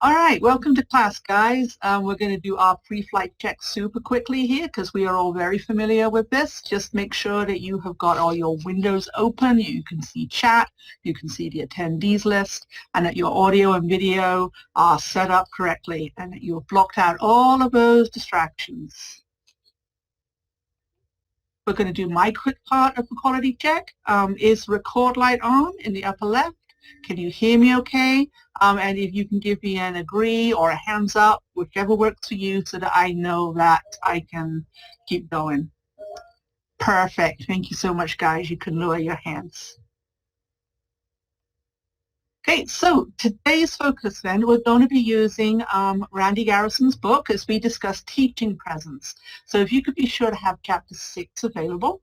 All right, welcome to class, guys. We're going to do our pre-flight check super quickly here because we are all very familiar with this. Just make sure that you have got all your windows open. You can see chat, you can see the attendees list, and that your audio and video are set up correctly and that you've blocked out all of those distractions. We're going to do my quick part of the quality check. Is record light on in the upper left? Can you hear me okay? And if you can give me an agree or a hands up, whichever works for you so that I know that I can keep going. Perfect. Thank you so much, guys. You can lower your hands. Okay, so today's focus then, we're going to be using Randy Garrison's book as we discuss teaching presence. So if you could be sure to have chapter 6 available.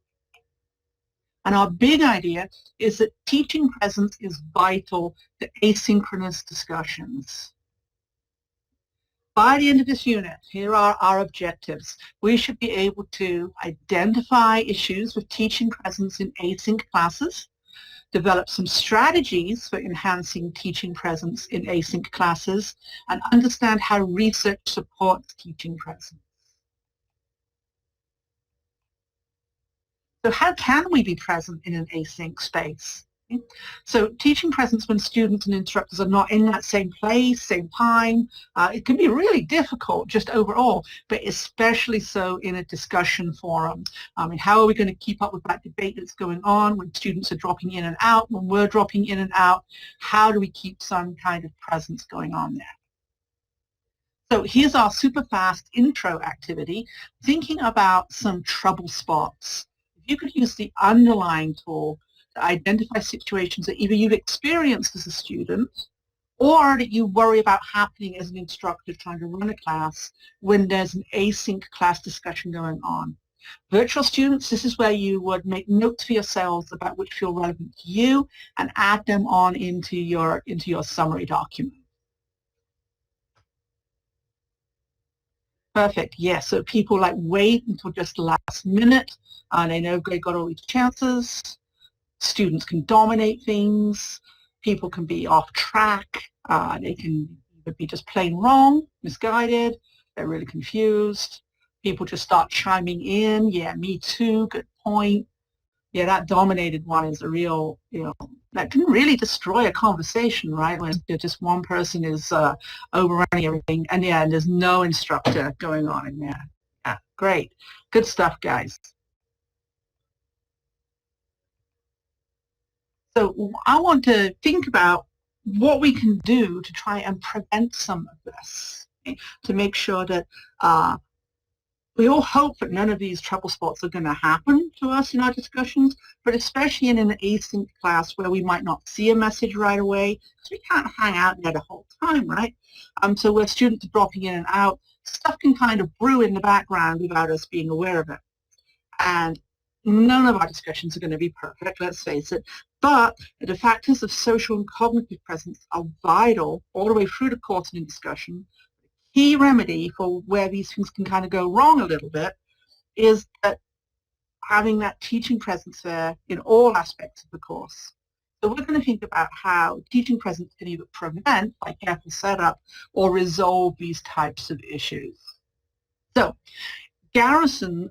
And our big idea is that teaching presence is vital to asynchronous discussions. By the end of this unit, here are our objectives. We should be able to identify issues with teaching presence in async classes, develop some strategies for enhancing teaching presence in async classes, and understand how research supports teaching presence. So how can we be present in an async space? So teaching presence when students and instructors are not in that same place, same time, it can be really difficult just overall, but especially so in a discussion forum. How are we going to keep up with that debate that's going on when students are dropping in and out, when we're dropping in and out? How do we keep some kind of presence going on there? So here's our super fast intro activity, thinking about some trouble spots. You could use the underlying tool to identify situations that either you've experienced as a student or that you worry about happening as an instructor trying to run a class when there's an async class discussion going on. Virtual students, this is where you would make notes for yourselves about which feel relevant to you and add them on into your summary document. Perfect, yes, so people like wait until just the last minute. They know they got all these chances. Students can dominate things. People can be off track. They can either be just plain wrong, misguided. They're really confused. People just start chiming in. Yeah, me too, good point. Yeah, that dominated one is a real, that can really destroy a conversation, right? When just one person is overrunning everything, and yeah, and there's no instructor going on in there. Yeah, great. Good stuff, guys. So I want to think about what we can do to try and prevent some of this, okay? To make sure that we all hope that none of these trouble spots are going to happen to us in our discussions, but especially in an async class where we might not see a message right away, because we can't hang out there the whole time, right? So where students are dropping in and out, stuff can kind of brew in the background without us being aware of it. And none of our discussions are going to be perfect, let's face it, but the factors of social and cognitive presence are vital all the way through the course and in discussion. Key remedy for where these things can kind of go wrong a little bit is that having that teaching presence there in all aspects of the course. So we're going to think about how teaching presence can either prevent, by careful setup, or resolve these types of issues. So Garrison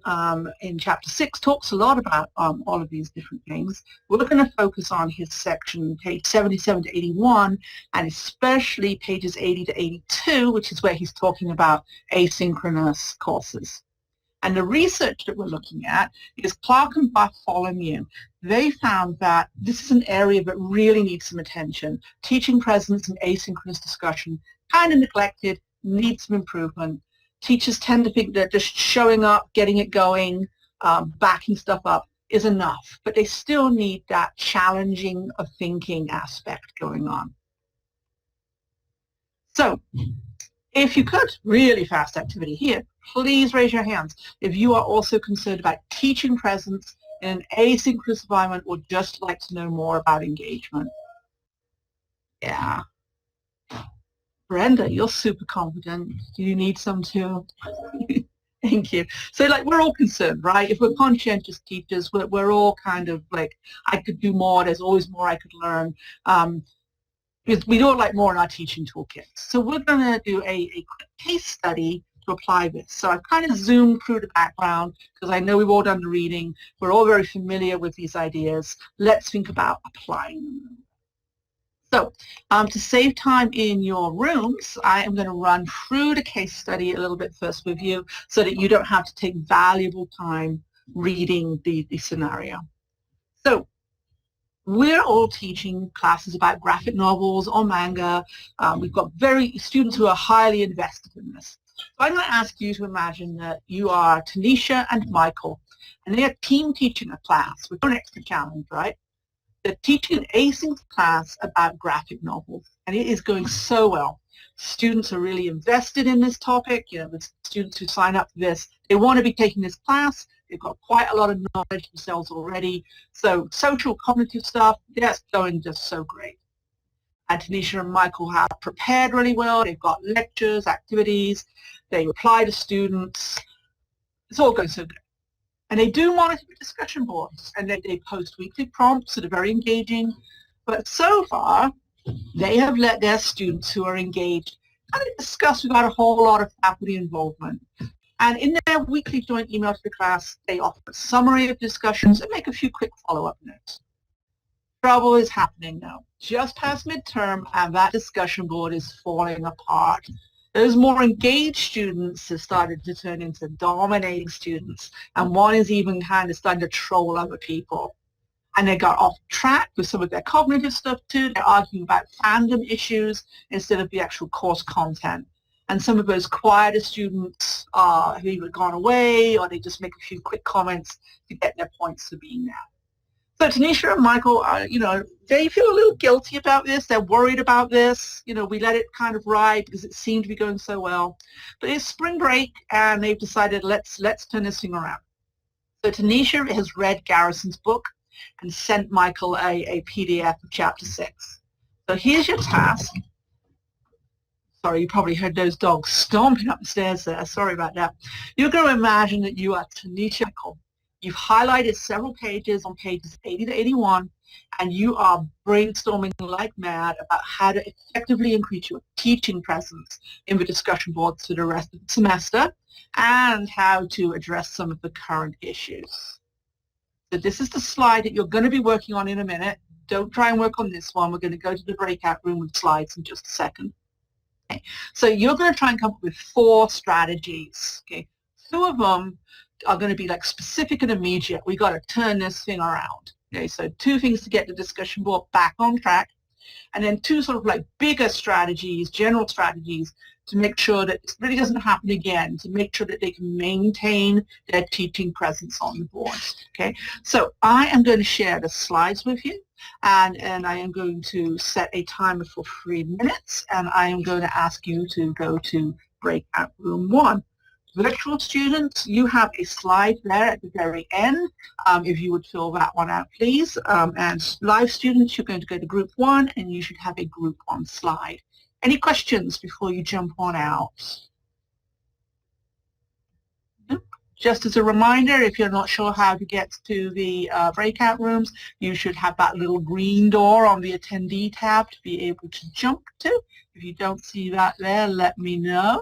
in chapter 6 talks a lot about all of these different things. We're going to focus on his section, page 77 to 81, and especially pages 80 to 82, which is where he's talking about asynchronous courses. And the research that we're looking at is Clark and Bartholomew. They found that this is an area that really needs some attention. Teaching presence and asynchronous discussion, kind of neglected, needs some improvement. Teachers tend to think that just showing up, getting it going, backing stuff up is enough, but they still need that challenging of thinking aspect going on. So if you could, really fast activity here, please raise your hands if you are also concerned about teaching presence in an asynchronous environment or just like to know more about engagement. Yeah. Brenda, you're super confident. Do you need some too? Thank you. So like we're all concerned, right? If we're conscientious teachers, we're all kind of like, I could do more. There's always more I could learn. because we do it like more in our teaching toolkits. So we're going to do a quick case study to apply this. So I've kind of zoomed through the background because I know we've all done the reading. We're all very familiar with these ideas. Let's think about applying them. So to save time in your rooms, I am going to run through the case study a little bit first with you so that you don't have to take valuable time reading the scenario. So we're all teaching classes about graphic novels or manga. We've got students who are highly invested in this. So I'm going to ask you to imagine that you are Tanisha and Michael, and they are team teaching a class with an extra challenge, right? They're teaching an async class about graphic novels, and it is going so well. Students are really invested in this topic. You know, the students who sign up for this, they want to be taking this class. They've got quite a lot of knowledge themselves already. So social cognitive stuff, that's going just so great. And Tanisha and Michael have prepared really well. They've got lectures, activities. They reply to students. It's all going so good. And they do monitor the discussion boards, and they post weekly prompts that are very engaging. But so far, they have let their students who are engaged kind of discuss without a whole lot of faculty involvement. And in their weekly joint email to the class, they offer a summary of discussions and make a few quick follow-up notes. Trouble is happening now. Just past midterm, and that discussion board is falling apart. Those more engaged students have started to turn into dominating students, and one is even kind of starting to troll other people. And they got off track with some of their cognitive stuff too. They're arguing about fandom issues instead of the actual course content. And some of those quieter students have either gone away or they just make a few quick comments to get their points to being there. So Tanisha and Michael, you know, they feel a little guilty about this. They're worried about this. You know, we let it kind of ride because it seemed to be going so well. But it's spring break, and they've decided let's turn this thing around. So Tanisha has read Garrison's book and sent Michael a PDF of chapter 6. So here's your task. Sorry, you probably heard those dogs stomping up the stairs there. Sorry about that. You're going to imagine that you are Tanisha Michael. You've highlighted several pages on pages 80 to 81, and you are brainstorming like mad about how to effectively increase your teaching presence in the discussion boards for the rest of the semester and how to address some of the current issues. So this is the slide that you're going to be working on in a minute. Don't try and work on this one. We're going to go to the breakout room with slides in just a second. Okay. So you're going to try and come up with 4 strategies. Okay. 2 of them are going to be like specific and immediate. We got to turn this thing around. Okay. So 2 things to get the discussion board back on track, and then 2 sort of like bigger strategies, general strategies to make sure that this really doesn't happen again, to make sure that they can maintain their teaching presence on the board. Okay. So I am going to share the slides with you. And I am going to set a timer for 3 minutes, and I am going to ask you to go to breakout room 1. Virtual students, you have a slide there at the very end, if you would fill that one out, please. And live students, you're going to go to group 1, and you should have a group 1 slide. Any questions before you jump on out? Just as a reminder, if you're not sure how to get to the breakout rooms, you should have that little green door on the attendee tab to be able to jump to. If you don't see that there, let me know.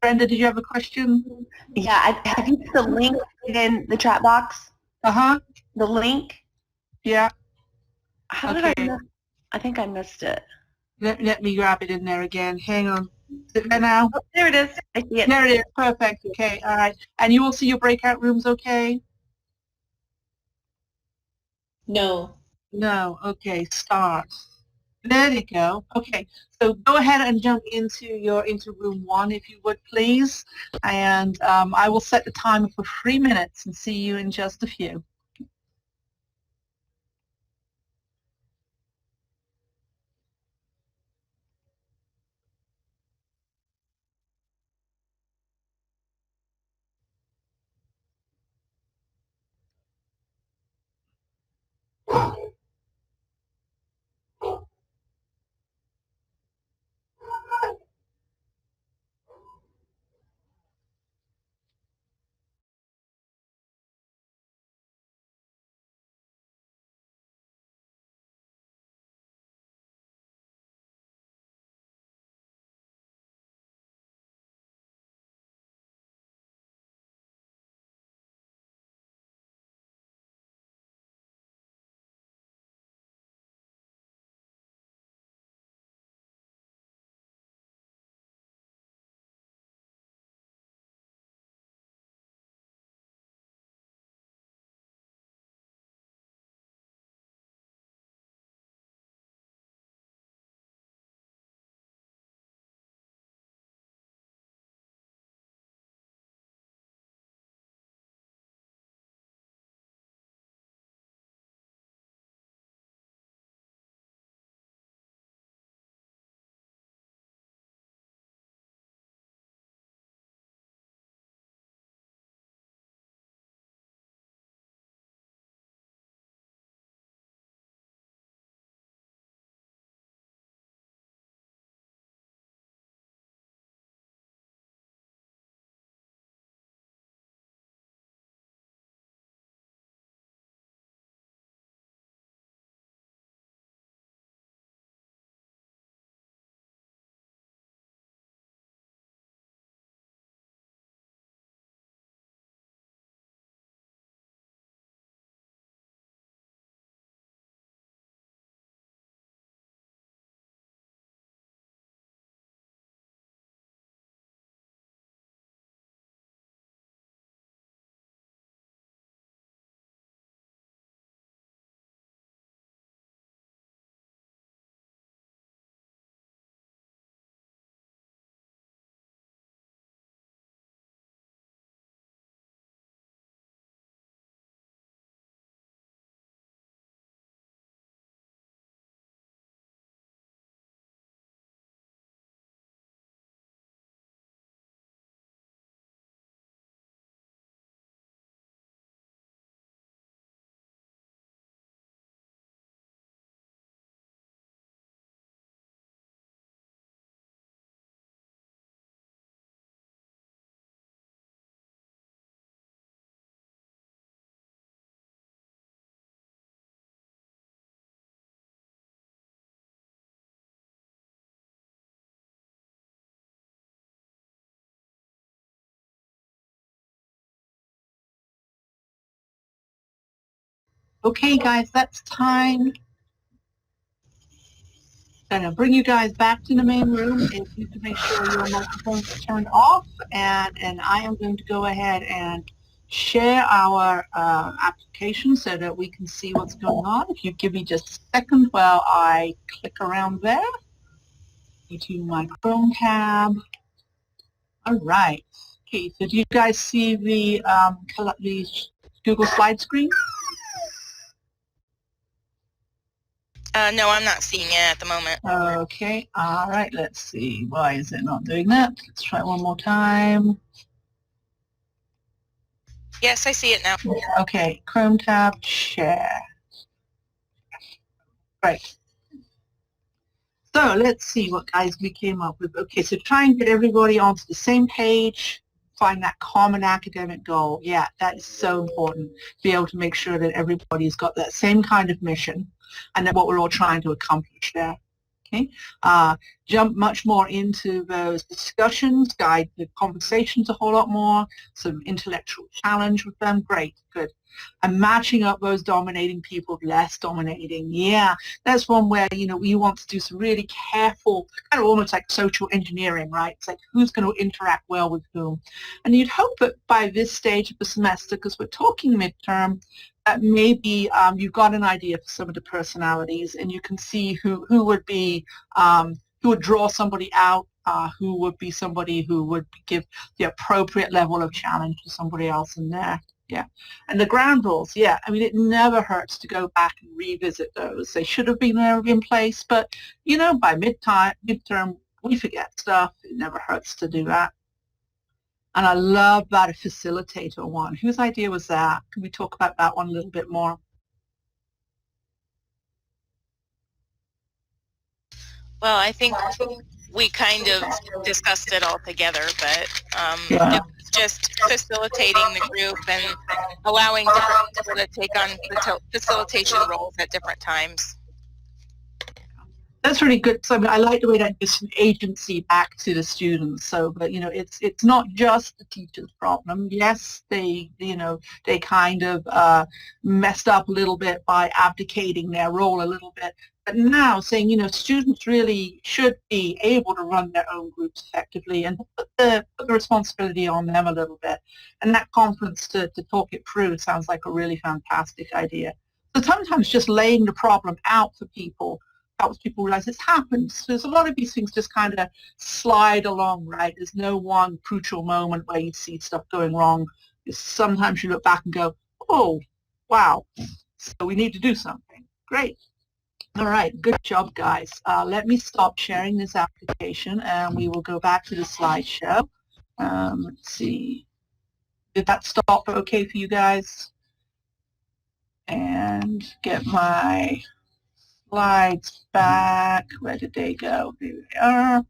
Brenda, did you have a question? Yeah, have you put the link in the chat box? Uh-huh. The link? Yeah. How did I miss? I think I missed it. Let me grab it in there again. Hang on. Is it there now? Oh, there it is. I see it. There it is. Perfect. Okay. All right. And you will see your breakout rooms okay? No. No. Okay. Start. There you go. Okay. So go ahead and jump into room 1 if you would, please. And I will set the timer for 3 minutes and see you in just a few. Okay, guys, that's time. I'm going to bring you guys back to the main room. If you can make sure your microphones are turned off, and I am going to go ahead and share our application so that we can see what's going on. If you give me just a second while I click around there. Go to my Chrome tab. All right. Okay, so do you guys see the Google slide screen? No, I'm not seeing it at the moment. Okay, all right, let's see. Why is it not doing that? Let's try one more time. Yes, I see it now. Okay, Chrome tab, share. Right. So let's see what guys we came up with. Okay, so try and get everybody onto the same page, find that common academic goal. Yeah, that is so important. Be able to make sure that everybody's got that same kind of mission and that what we're all trying to accomplish there. Okay, jump much more into those discussions, guide the conversations a whole lot more, some intellectual challenge with them, great, good. And matching up those dominating people with less dominating, yeah, that's one where, you know, we want to do some really careful, kind of almost like social engineering, right? It's like who's going to interact well with whom. And you'd hope that by this stage of the semester, because we're talking midterm, that maybe you've got an idea for some of the personalities and you can see who would be, who would draw somebody out, who would be somebody who would give the appropriate level of challenge to somebody else in there. Yeah. And the ground rules, yeah, I mean, it never hurts to go back and revisit those. They should have been there in place, but, you know, by midterm, we forget stuff. It never hurts to do that. And I love that facilitator one. Whose idea was that? Can we talk about that one a little bit more? Well, I think we kind of discussed it all together, but Yeah. it was just facilitating the group and allowing different people to take on facilitation roles at different times. That's really good. So I mean, I like the way that gives some agency back to the students. So, but you know, it's not just the teacher's problem. Yes, they kind of messed up a little bit by abdicating their role a little bit. But now saying, you know, students really should be able to run their own groups effectively and put the responsibility on them a little bit. And that conference to talk it through sounds like a really fantastic idea. So sometimes just laying the problem out for people helps people realize this happens. There's a lot of these things just kind of slide along, right? There's no one crucial moment where you see stuff going wrong. Sometimes you look back and go, oh, wow, so we need to do something. Great. All right, good job, guys. Let me stop sharing this application and we will go back to the slideshow. Let's see. Did that stop okay for you guys? And get my slides back. Where did they go? Here they are.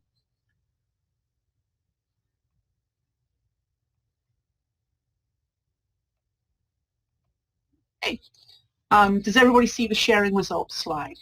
Okay. Does everybody see the sharing results slide?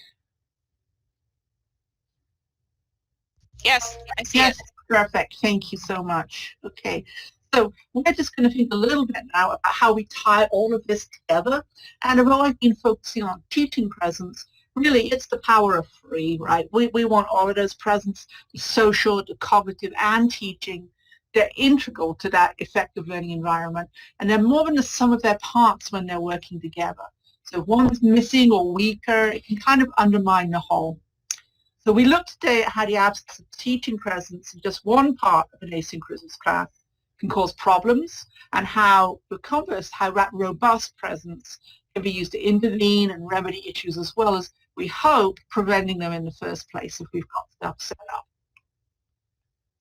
Yes, I see Yes, it. perfect. Thank you so much. Okay. So we're just going to think a little bit now about how we tie all of this together. And although I've been focusing on teaching presence, really it's the power of three, right? We want all of those presence, the social, the cognitive, and teaching. They're integral to that effective learning environment. And they're more than the sum of their parts when they're working together. So if one's missing or weaker, it can kind of undermine the whole. So we looked today at how the absence of teaching presence in just one part of an asynchronous class can cause problems, and how, the converse, how that robust presence can be used to intervene and remedy issues, as well as, we hope, preventing them in the first place if we've got stuff set up.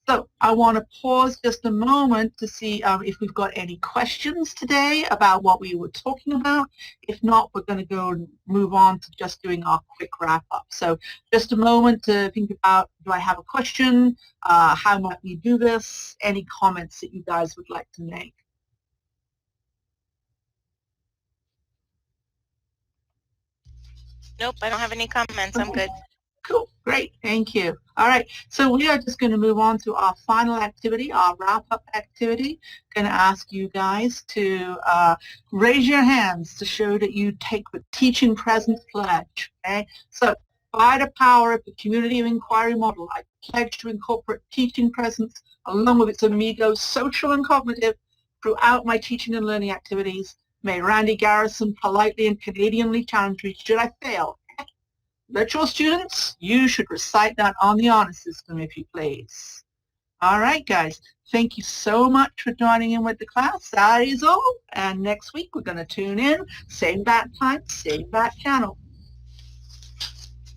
So I want to pause just a moment to see if we've got any questions today about what we were talking about. If not, we're going to go and move on to just doing our quick wrap up. So just a moment to think about, do I have a question? How might we do this? Any comments that you guys would like to make? Nope, I don't have any comments. I'm good. Cool, great, thank you. All right, so we are just going to move on to our final activity, our wrap-up activity. Going to ask you guys to raise your hands to show that you take the teaching presence pledge. Okay, so by the power of the community of inquiry model, I pledge to incorporate teaching presence along with its amigos, social and cognitive, throughout my teaching and learning activities. May Randy Garrison politely and Canadianly challenge me should I fail. Virtual students, you should recite that on the honor system if you please. All right, guys. Thank you so much for joining in with the class. That is all. And next week, we're going to tune in. Same bat time, same bat channel.